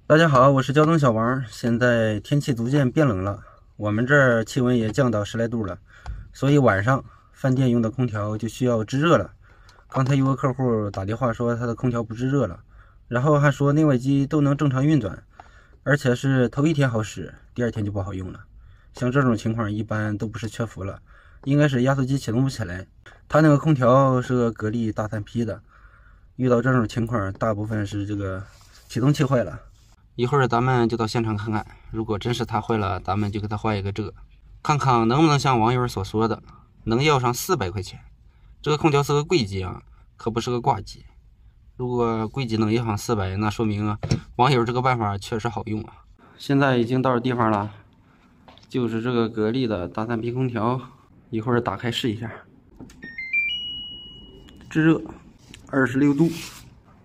大家好，我是交通小王。现在天气逐渐变冷了，我们这儿气温也降到10来度了，所以晚上饭店用的空调就需要制热了。刚才有个客户打电话说他的空调不制热了，然后还说内外机都能正常运转，而且是头一天好使，第二天就不好用了。像这种情况一般都不是缺氟了，应该是压缩机启动不起来。他那个空调是个格力大3P的，遇到这种情况大部分是这个启动器坏了。一会儿咱们就到现场看看，如果真是它坏了，咱们就给它换一个这个，看看能不能像网友所说的，能要上400块钱。这个空调是个贵机啊，可不是个挂机。如果贵机能要上400，那说明啊，网友这个办法确实好用啊。现在已经到地方了，就是这个格力的大3P空调，一会儿打开试一下。制热26度，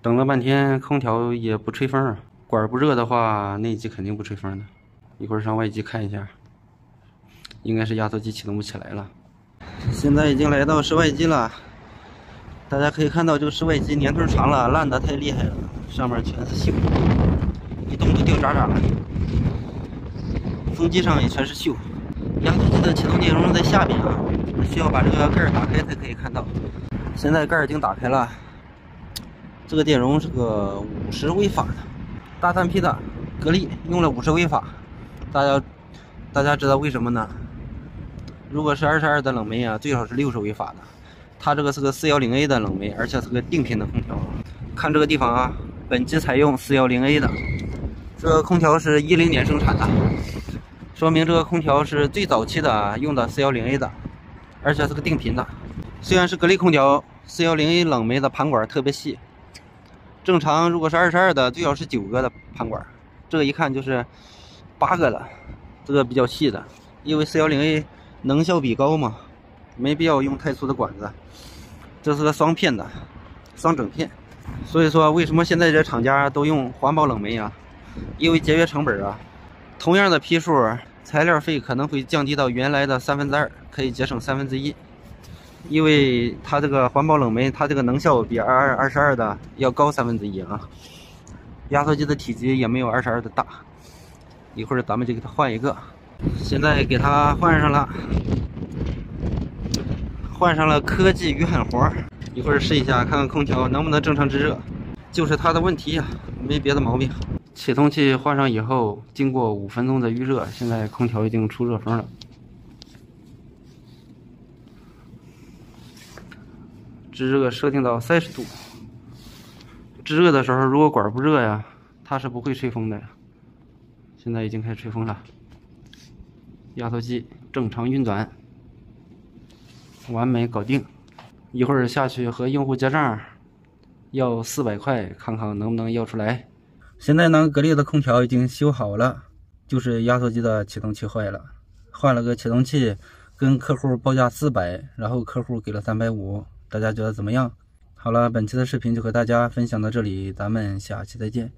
等了半天空调也不吹风啊。管不热的话，内机肯定不吹风的。一会儿上外机看一下，应该是压缩机启动不起来了。现在已经来到室外机了，大家可以看到这个室外机年头长了，烂得太厉害了，上面全是锈，一动都掉渣渣了。风机上也全是锈。压缩机的启动电容在下边啊，需要把这个盖儿打开才可以看到。现在盖儿已经打开了，这个电容是个50微法的。大3P的格力用了50微法，大家知道为什么呢？如果是22的冷媒啊，最好是60微法的。它这个是个410A 的冷媒，而且是个定频的空调。看这个地方啊，本机采用410A 的，这个空调是10年生产的，说明这个空调是最早期的用的410A 的，而且是个定频的。虽然是格力空调，410A 冷媒的盘管特别细。正常如果是22的，最好是9个的盘管，这个一看就是8个了，这个比较细的，因为410A 能效比高嘛，没必要用太粗的管子。这是个双片的，双整片，所以说为什么现在这厂家都用环保冷媒啊？因为节约成本啊。同样的批数，材料费可能会降低到原来的2/3，可以节省1/3。因为它这个环保冷媒，它这个能效比22的要高1/3啊，压缩机的体积也没有22的大。一会儿咱们就给它换一个，现在给它换上了科技与狠活，一会儿试一下看看空调能不能正常制热，就是它的问题呀，没别的毛病。启动器换上以后，经过5分钟的预热，现在空调已经出热风了。制热设定到30度。制热的时候，如果管不热呀，它是不会吹风的呀。现在已经开始吹风了，压缩机正常运转，完美搞定。一会儿下去和用户结账，要400块，看看能不能要出来。现在呢，格力的空调已经修好了，就是压缩机的启动器坏了，换了个启动器，跟客户报价400，然后客户给了350。大家觉得怎么样？好了，本期的视频就和大家分享到这里，咱们下期再见。